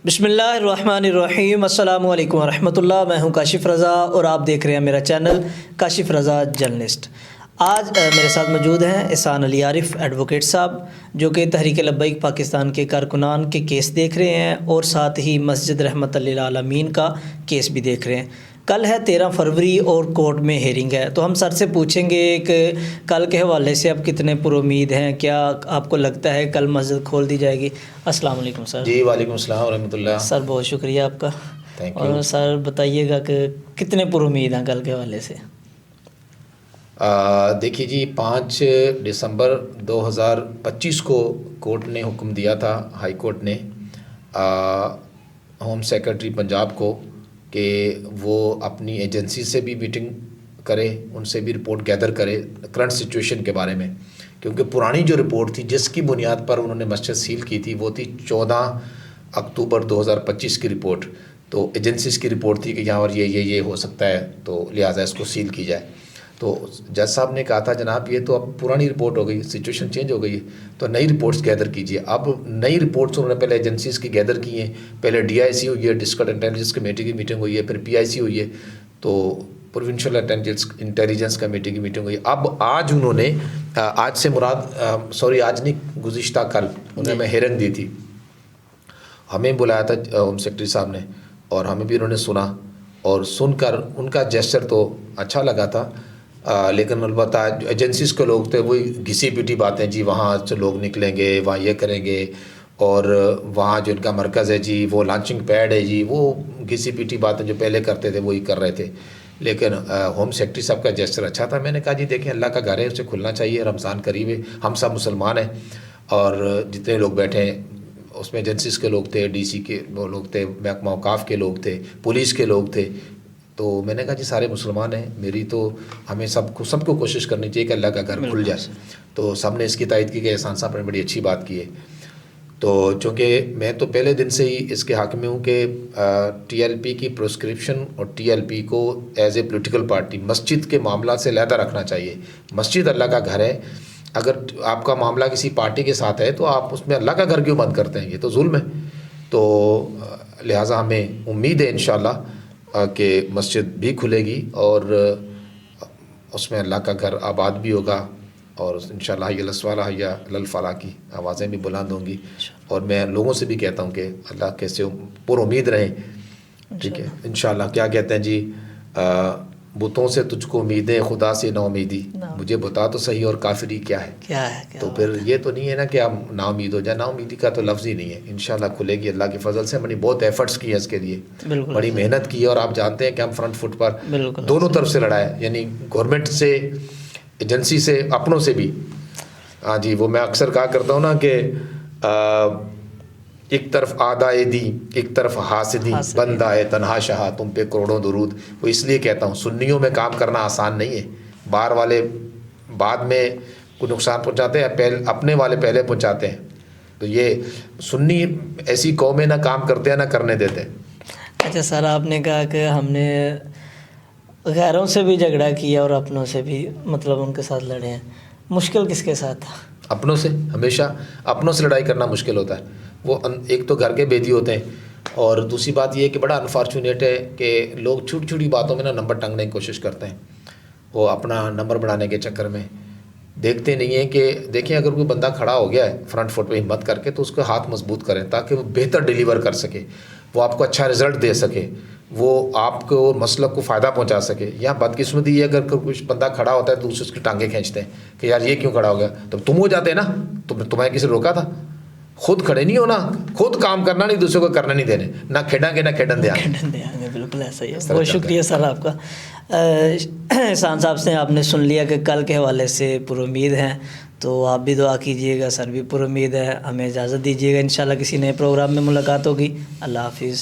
بسم اللہ الرحمن الرحیم، السلام علیکم ورحمۃ اللہ۔ میں ہوں کاشف رضا اور آپ دیکھ رہے ہیں میرا چینل کاشف رضا جرنلسٹ۔ آج میرے ساتھ موجود ہیں احسان علی عارف ایڈوکیٹ صاحب، جو کہ تحریک لبیک پاکستان کے کارکنان کے کیس دیکھ رہے ہیں اور ساتھ ہی مسجد رحمت للعالمین کا کیس بھی دیکھ رہے ہیں۔ کل ہے 13 فروری اور کورٹ میں ہیرنگ ہے، تو ہم سر سے پوچھیں گے کہ کل کے حوالے سے اب کتنے پر امید ہیں؟ کیا آپ کو لگتا ہے کل مسجد کھول دی جائے گی؟ السلام علیکم سر۔ جی وعلیکم السلام ورحمۃ اللہ۔ سر بہت شکریہ آپ کا۔ اور سر بتائیے گا کہ کتنے پر امید ہیں کل کے حوالے سے؟ دیکھیے جی، 5 دسمبر 2025 کو کورٹ نے حکم دیا تھا، ہائی کورٹ نے ہوم سیکرٹری پنجاب کو کہ وہ اپنی ایجنسی سے بھی میٹنگ کرے، ان سے بھی رپورٹ گیدر کرے کرنٹ سچویشن کے بارے میں، کیونکہ پرانی جو رپورٹ تھی جس کی بنیاد پر انہوں نے مسجد سیل کی تھی وہ تھی 14 اکتوبر 2025 کی رپورٹ۔ تو ایجنسیز کی رپورٹ تھی کہ یہاں اور یہ ہو سکتا ہے، تو لہٰذا اس کو سیل کی جائے۔ تو جج صاحب نے کہا تھا جناب یہ تو اب پرانی رپورٹ ہو گئی، سچویشن چینج ہو گئی ہے، تو نئی رپورٹس گیدر کیجیے۔ اب نئی رپورٹس انہوں نے پہلے ایجنسیز کی گیدر کی ہیں، پہلے DIC ہوئی ہے، ڈسٹرکٹ انٹیلیجنس کمیٹی کی میٹنگ ہوئی ہے، پھر PIC ہوئی ہے، تو پروونشل انٹیلیجنس کمیٹی کی میٹنگ ہوئی ہے۔ اب آج انہوں نے آج سے مراد آج نہیں، گزشتہ کل انہوں نے ہمیں ہیرنگ دی تھی، ہمیں بلایا تھا ہوم سیکرٹری صاحب نے، اور ہمیں بھی انہوں نے سنا، اور سن کر ان کا جیسچر تو اچھا لگا تھا، لیکن البتہ جو ایجنسیز کے لوگ تھے وہی گھسی پیٹی باتیں، جی وہاں سے لوگ نکلیں گے، وہاں یہ کریں گے، اور وہاں جو ان کا مرکز ہے جی وہ لانچنگ پیڈ ہے جی، وہ گھسی پیٹی باتیں جو پہلے کرتے تھے وہی کر رہے تھے۔ لیکن ہوم سیکرٹری صاحب کا جیسچر اچھا تھا۔ میں نے کہا جی دیکھیں اللہ کا گھر ہے، اسے کھلنا چاہیے، رمضان قریب ہے، ہم سب مسلمان ہیں، اور جتنے لوگ بیٹھے ہیں اس میں ایجنسیز کے لوگ تھے، DC کے وہ لوگ تھے، محکمہ اوقاف کے لوگ تھے، پولیس کے لوگ تھے، تو میں نے کہا جی سارے مسلمان ہیں، میری تو ہمیں سب کو کوشش کرنی چاہیے کہ اللہ کا گھر کھل جائے۔ تو سب نے اس کی تائید کی کہ احسان صاحب نے بڑی اچھی بات کی ہے۔ تو چونکہ میں تو پہلے دن سے ہی اس کے حق میں ہوں کہ TLP کی پروسکرپشن اور TLP کو ایز اے پولیٹیکل پارٹی مسجد کے معاملات سے علیحدہ رکھنا چاہیے۔ مسجد اللہ کا گھر ہے، اگر آپ کا معاملہ کسی پارٹی کے ساتھ ہے تو آپ اس میں اللہ کا گھر کیوں بند کرتے ہیں؟ یہ تو ظلم ہے۔ تو لہٰذا ہمیں امید ہے انشاءاللہ کہ مسجد بھی کھلے گی اور اس میں اللہ کا گھر آباد بھی ہوگا، اور انشاءاللہ حی علی الصلاۃ حی علی الفلاح کی آوازیں بھی بلند ہوں گی۔ اور میں لوگوں سے بھی کہتا ہوں کہ اللہ کیسے پر امید رہیں، ٹھیک ہے انشاءاللہ۔ کیا کہتے ہیں جی، بتوں سے تجھ کو امیدیں، خدا سے نا امیدی، مجھے بتا تو صحیح اور کافری کیا ہے؟ تو پھر یہ تو نہیں ہے نا کہ آپ نا امید ہو جائے، نا امیدی کا تو لفظ ہی نہیں ہے۔ انشاءاللہ کھلے گی اللہ کے فضل سے۔ ہم نے بہت ایفرٹس کیے اس کے لیے، بڑی محنت کی ہے، اور آپ جانتے ہیں کہ ہم فرنٹ فٹ پر دونوں طرف سے لڑائے، یعنی گورنمنٹ سے، ایجنسی سے، اپنوں سے بھی۔ ہاں جی، وہ میں اکثر کہا کرتا ہوں نا کہ ایک طرف آدائے دی، ایک طرف حاسدی، بندہ ہے تنہا شہا تم پہ کروڑوں درود۔ وہ اس لیے کہتا ہوں سنیوں میں کام کرنا آسان نہیں ہے، باہر والے بعد میں کوئی نقصان پہنچاتے ہیں، اپنے والے پہلے پہنچاتے ہیں۔ تو یہ سنی ایسی قومیں نہ کام کرتے ہیں نہ کرنے دیتے ہیں۔ اچھا سر، آپ نے کہا کہ ہم نے غیروں سے بھی جھگڑا کیا اور اپنوں سے بھی، مطلب ان کے ساتھ لڑے ہیں، مشکل کس کے ساتھ تھا؟ اپنوں سے، ہمیشہ اپنوں سے لڑائی کرنا مشکل ہوتا ہے۔ وہ ایک تو گھر کے بیدی ہوتے ہیں، اور دوسری بات یہ ہے کہ بڑا انفارچونیٹ ہے کہ لوگ چھوٹی چھوٹی باتوں میں نا نمبر ٹانگنے کی کوشش کرتے ہیں، وہ اپنا نمبر بڑھانے کے چکر میں دیکھتے نہیں ہیں کہ دیکھیں اگر کوئی بندہ کھڑا ہو گیا ہے فرنٹ فٹ پہ ہمت کر کے تو اس کا ہاتھ مضبوط کریں تاکہ وہ بہتر ڈیلیور کر سکے، وہ آپ کو اچھا رزلٹ دے سکے، وہ آپ کو مسلک کو فائدہ پہنچا سکے۔ یہاں بدقسمتی یہ اگر کچھ بندہ کھڑا ہوتا ہے تو دوسرے اس کی ٹانگیں کھینچتے ہیں کہ یار یہ کیوں کھڑا ہو گیا، تو تم ہو جاتے نا، تمہیں کسی نے روکا تھا؟ خود کھڑے نہیں ہونا، خود کام کرنا، نہیں دوسرے کو کرنا نہیں دینے، نہ کھیڑا گے نہ کھیڑن دیا گے۔ بالکل ایسا ہی ہے۔ بہت شکریہ سر آپ کا۔ احسان صاحب سے آپ نے سن لیا کہ کل کے حوالے سے پر امید ہیں، تو آپ بھی دعا کیجیے گا، سر بھی پر امید ہے۔ ہمیں اجازت دیجیے گا، انشاءاللہ کسی نئے پروگرام میں ملاقات ہوگی۔ اللہ حافظ۔